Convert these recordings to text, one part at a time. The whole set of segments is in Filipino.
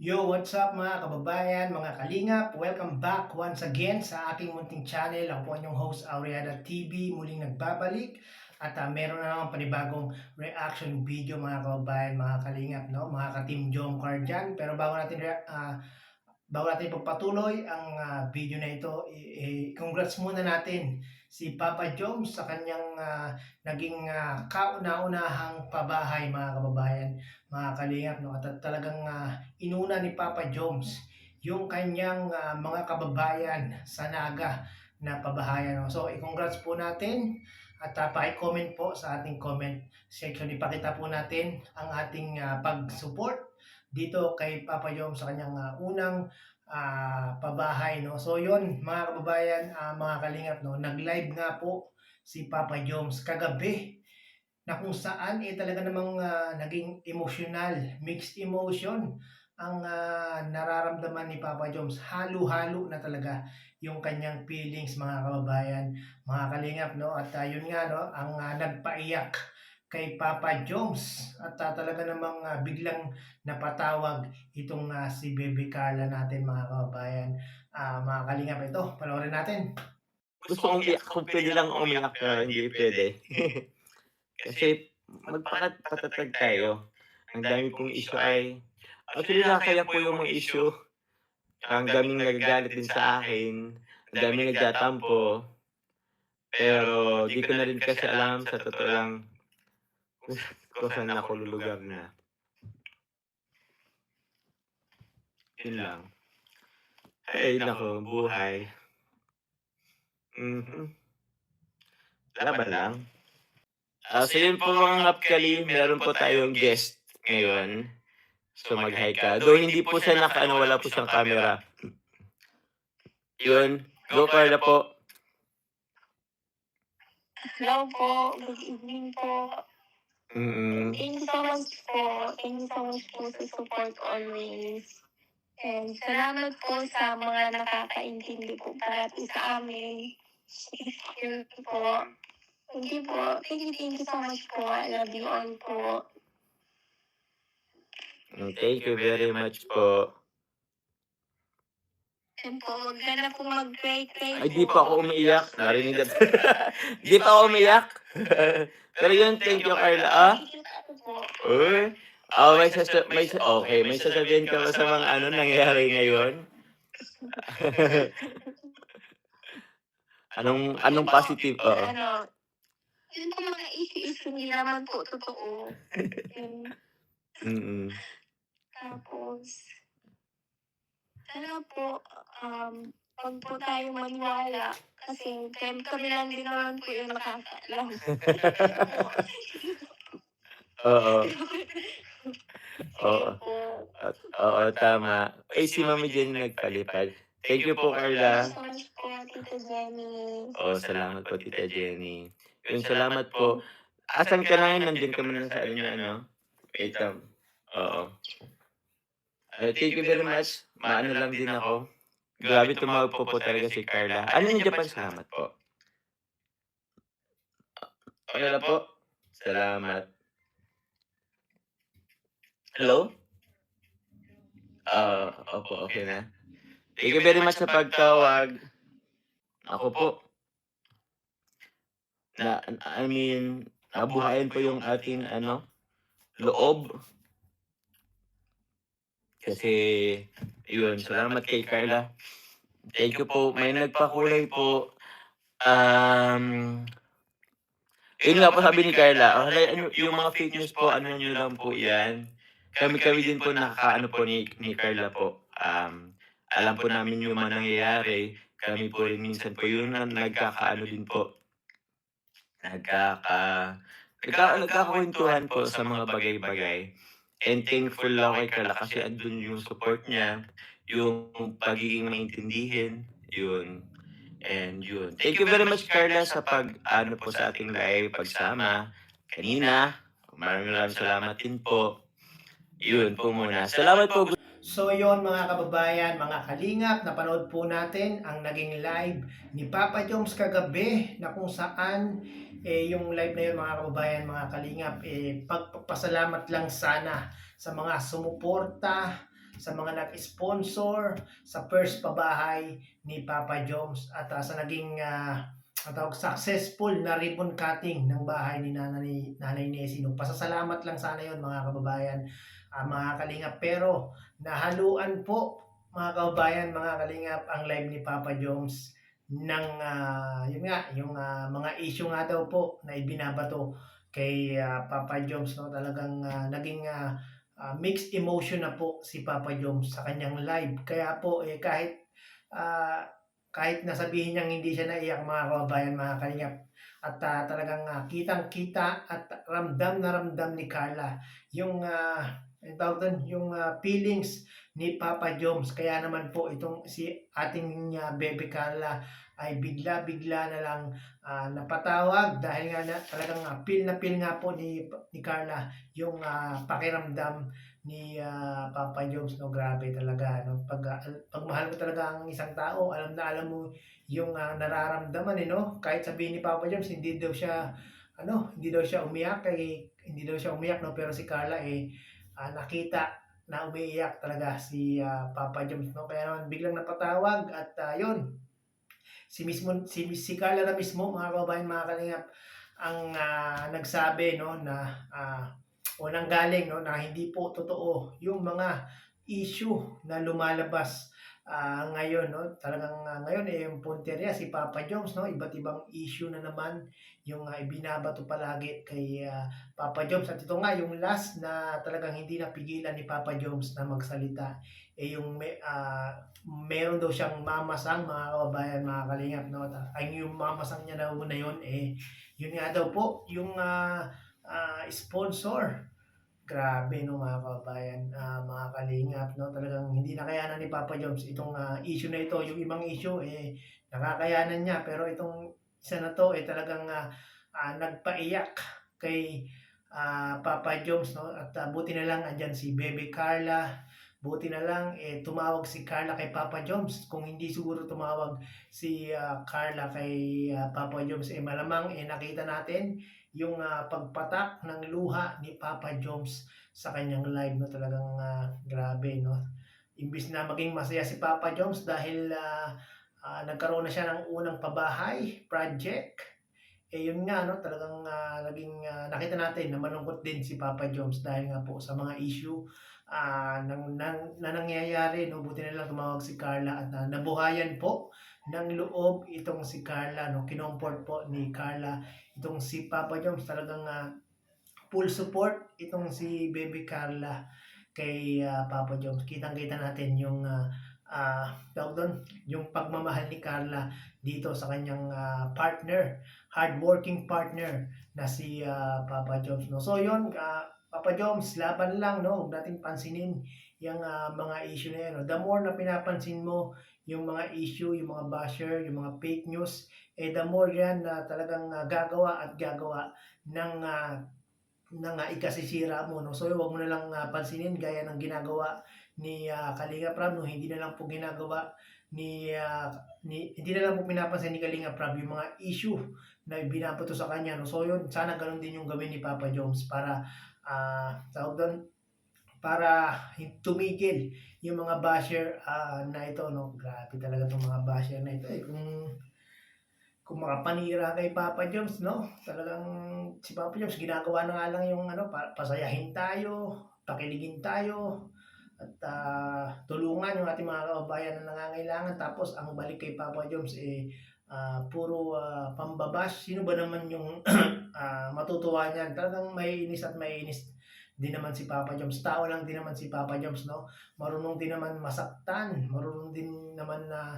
Yo, what's up mga kababayan, mga kalingap? Welcome back once again sa aking munting channel. Ako po ang inyong host, Aureada TV, muling nagbabalik. At meron na naman panibagong reaction video mga kababayan, mga kalingap, no? Mga ka-Team Jomcar dyan. Pero bago natin ipagpatuloy ang video na ito, congrats muna natin si Papa Joms sa kanyang naging kauna-unahang pabahay mga kababayan, mga kalingap. No? At talagang inuna ni Papa Joms yung kanyang mga kababayan sa Naga na pabahayan. No? So, i-congrats po natin at paki-comment po sa ating comment section. Ipakita po natin ang ating pag-support dito kay Papa Joms sa kanyang unang pabahay, no. So yon mga kababayan, mga kalingap, no, nag-live nga po si Papa Joms kagabi na kung saan talaga namang naging emotional, mixed emotion ang nararamdaman ni Papa Joms. Halo-halo na talaga yung kanyang feelings mga kababayan, mga kalingap, no. At yun nga, no, ang nagpaiyak kay Papa Joms at talaga namang biglang napatawag itong si Baby Carla natin mga kababayan. Mga kalingap, ito panoorin natin. Gusto kong iyak kung puwede lang umiyak pero hindi puwede. Kasi patatag tayo. Ang dami pong issue ay actually nakakaiyak po yung mga issue. Ang daming nagagalit din sa akin, ang daming nagtatampo, pero di ko na rin kasi alam sa totoo lang kung saan ako lulugar na. Yun lang. Ay naku, buhay. Mhm, laban lang. So yun po mga ngapkali, meron po tayong guest ngayon. So mag-hi ka. Though hindi po siya naka-ano, wala po siyang camera. Yun, go Carla po. Hello po, good evening po. Mm. Thank you so much po. Thank you so much po sa support always. And salamat po sa mga nakakaintindi po parati sa amin. Yun po. Thank you po. Thank you so much po. I love you all po. Thank you very much po. And po, huwag ka na po mag-cry-cry Ay, di po. pa ako umiiyak. Narinig na di pa ako umiyak. Pero yun, thank you Carla, Nakikita ko po. Uy, may sasabihin ka ba sa mga ano nangyayari ngayon? Anong positive? Oo. Ano, yun po mga issue-issue hindi naman po totoo. Yun. Mm. Tapos, sana po, wag po tayong maniwala kasi kami lang din naman po yung nakakaalam. Oo, oo. Sige po. Oo, tama. Ay, si Mami Jenny nagpalipad. Thank you po, Carla. Thank you so much po, Tita Jenny. Oo, salamat po, Tita Jenny. Yun, salamat po. Asan ka na ngayon? Nandiyan ka muna sa ano niyo, ano? Wait lang. Oo. Thank you very much. Maano lang din ako. Grabe tumawag po talaga si Carla. Ano yung Japan? Salamat po. Okay na po. Salamat. Hello? Opo, okay na. Thank you very much sa pagtawag. Ako po, I mean, nabuhayan po yung ating ano, loob. Kasi, yun, salamat kay Carla. Thank you po. May nagpakulay po. Um, Yun nga po sabi ni Carla, ano, yung mga fake news po, ano nyo lang po yan. Kami din po nakakaano po ni Carla po. Alam po namin yung mga nangyayari. Kami po rin minsan po yung nagkakaano din po. Nagkakakwentuhan po sa mga bagay-bagay. And thankful ako kay Carla kasi andun yung support niya, yung pagiging maintindihin, yun. And yun. Thank you very much Carla sa pag-ano po sa ating live, pagsama. Kanina, maraming salamat din po. Yun po muna. Salamat po. So yon mga kababayan, mga kalingap, napanood po natin ang naging live ni Papa Joms kagabi na kung saan yung live na yun mga kababayan, mga kalingap, pagpapasalamat lang sana sa mga sumuporta sa mga nag-sponsor sa first pabahay ni Papa Joms at sa naging successful na ribbon cutting ng bahay ni Nanay Nessie. No? Pasasalamat lang sana yon mga kababayan, mga kalingap. Pero nahaluan po mga kababayan, mga kalingap, ang live ni Papa Joms ng yun nga, yung mga issue nga daw po na ibinabato kay Papa Joms. No? Talagang naging mixed emotion na po si Papa Joms sa kanyang live. Kaya po kahit nasabihin niyang hindi siya naiyak mga kababayan, mga kalingap, at talagang kitang-kita at ramdam na ramdam ni Carla yung yung feelings ni Papa Joms. Kaya naman po itong si ating Bebe Carla ay bigla-bigla na lang napatawag dahil nga talagang feel na feel nga po ni Carla yung pakiramdam ni Papa Joms. No, grabe talaga, no? Pag mahal mo talaga ang isang tao, alam na alam mo yung nararamdaman, no? Kahit sabihin ni Papa Joms hindi daw siya umiyak, no? Pero si Carla nakita na umiiyak talaga si Papa Joms, no? Kaya naman biglang napatawag at yun, si Carla na mismo mga kababayan, mga kalingap, ang nagsabi, no, na unang galing, no, na hindi po totoo yung mga issue na lumalabas ngayon, no. Talagang ngayon yung punteriya si Papa Joms, no, iba't ibang issue na naman yung ibinabato palagi kay Papa Joms. At ito nga yung last na talagang hindi napigilan ni Papa Joms na magsalita, yung meron daw siyang mamasang mga kababayan, mga kalingap, no. Ay yung mamasang niya daw na yun, yun nga daw po yung sponsor. Grabe, no, mga kababayan, mga kalingap, no, talagang hindi nakayanan ni Papa Joms itong issue na ito. Yung ibang issue nakakayanan niya, pero itong isa na to talagang nagpaiyak kay Papa Joms, no. At buti na lang andyan si Bebe Carla, buti na lang tumawag si Carla kay Papa Joms. Kung hindi siguro tumawag si Carla kay Papa Joms, malamang nakita natin yung pagpatak ng luha ni Papa Joms sa kanyang live, no. Talagang grabe, no. Imbis na maging masaya si Papa Joms dahil nagkaroon na siya ng unang pabahay project, yun nga, no, talagang naging nakita natin na malungkot din si Papa Joms dahil nga po sa mga issue na nangyayari, no. Buti na lang tumawag si Carla at nabuhayan po ng loob itong si Carla, no. Kinomport po ni Carla itong si Papa Joms. Talagang full support itong si Baby Carla kay Papa Joms. Kitang-kita natin yung yung pagmamahal ni Carla dito sa kanyang partner, hardworking partner na si Papa Joms, no. So yun, Papa Joms, laban lang, no. Huwag nating pansinin yung mga issue na yan, no. The more na pinapansin mo yung mga issue, yung mga basher, yung mga fake news, the more yan na talagang gagawa at gagawa ng ikasisira mo, no. So huwag mo na lang pansinin gaya ng ginagawa ni Kalinga Prab, no. Hindi na lang po ginagawa hindi na lang po pinapansin ni Kalinga Prab yung mga issue na binabato sa kanya, no. So yun, sana ganun din yung gawin ni Papa Joms para para tumigil yung mga basher na ito, no. Grabe talaga itong mga basher na ito, kung makapanira kay Papa Joms, no. Talagang si Papa Joms ginagawa na nga lang yung pasayahin tayo, pakiligin tayo, at tulungan yung ating mga kababayan na nangangailangan. Tapos ang balik kay Papa Joms puro pambabash. Sino ba naman yung matutuwa niyan? Talagang may inis at may inis din naman si Papa Joms. Tao lang din naman si Papa Joms, no. Marunong din naman masaktan, marunong din naman na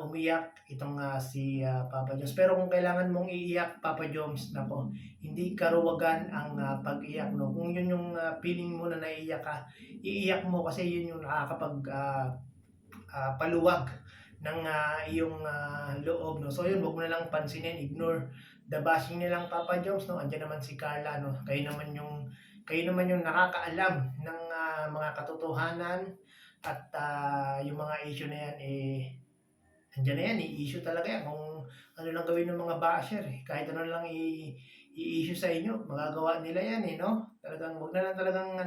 umiyak itong si Papa Joms. Pero kung kailangan mong iiyak, Papa Joms, nako, hindi karuwagan ang pag-iyak, no. Kung yun yung feeling mo na naiiyak ka, iiyak mo kasi yun yung nakakapag paluwag ng iyong loob, no. So yun, wag mo na lang pansinin, ignore the bashing nilang Papa Joms, no. Andiyan naman si Carla, no. Kayo naman yung nakakaalam ng mga katotohanan at yung mga issue na yan andyan na yan, i-issue talaga yan. Kung ano lang gawin ng mga basher, kahit ano lang i-issue sa inyo, magagawa nila yan, no. Talagang wag na lang talagang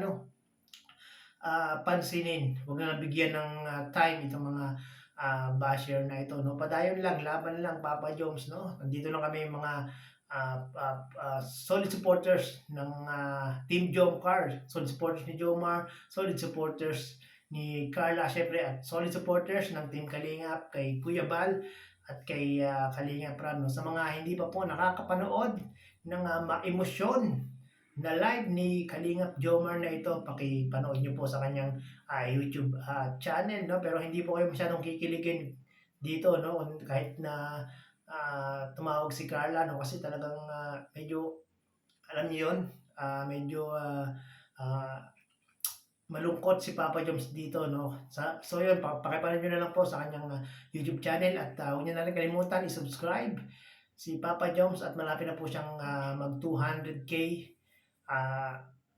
pansinin. Huwag na bigyan ng time itong mga basher na ito, no? Padayon lang, laban lang, Papa Joms, no? Nandito lang kami mga solid supporters ng Team Jomcar, solid supporters ni Jomar, solid supporters ni Carla, syempre, at solid supporters ng Team Kalingap, kay Kuya Bal, at kay Kalingap Ram, no? Sa mga hindi pa po nakakapanood ng maemosyon na live ni Kalingap Jomar na ito, pakipanood nyo po sa kanyang YouTube channel, no? Pero hindi po kayo masyadong kikiligin dito, no? Kahit na tumawag si Carla, no? Kasi talagang medyo, alam niyo yun, medyo malungkot si Papa Joms dito, no? So yun, pakipanood nyo na lang po sa kanyang YouTube channel, at huwag nyo na rin kalimutan i-subscribe si Papa Joms, at malapit na po siyang mag 200k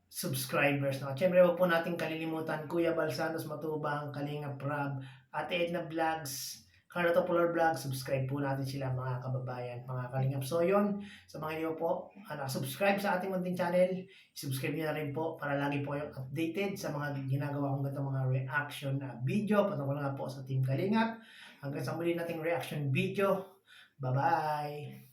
subscribers, no? Siyempre, huwag po natin kalilimutan Kuya Bal Santos Matubang, Kalingap Rab, Ate Edna Vlogs, Carla Popular Vlog, subscribe po natin sila, mga kababayan, mga Kalingap. So yun, sa mga inyo po subscribe sa ating munting channel, subscribe nyo na rin po para lagi po kayong updated sa mga ginagawa kong ganitong mga reaction video patungkol nga po sa Team Kalingap. Hanggang sa muli nating reaction video, bye bye.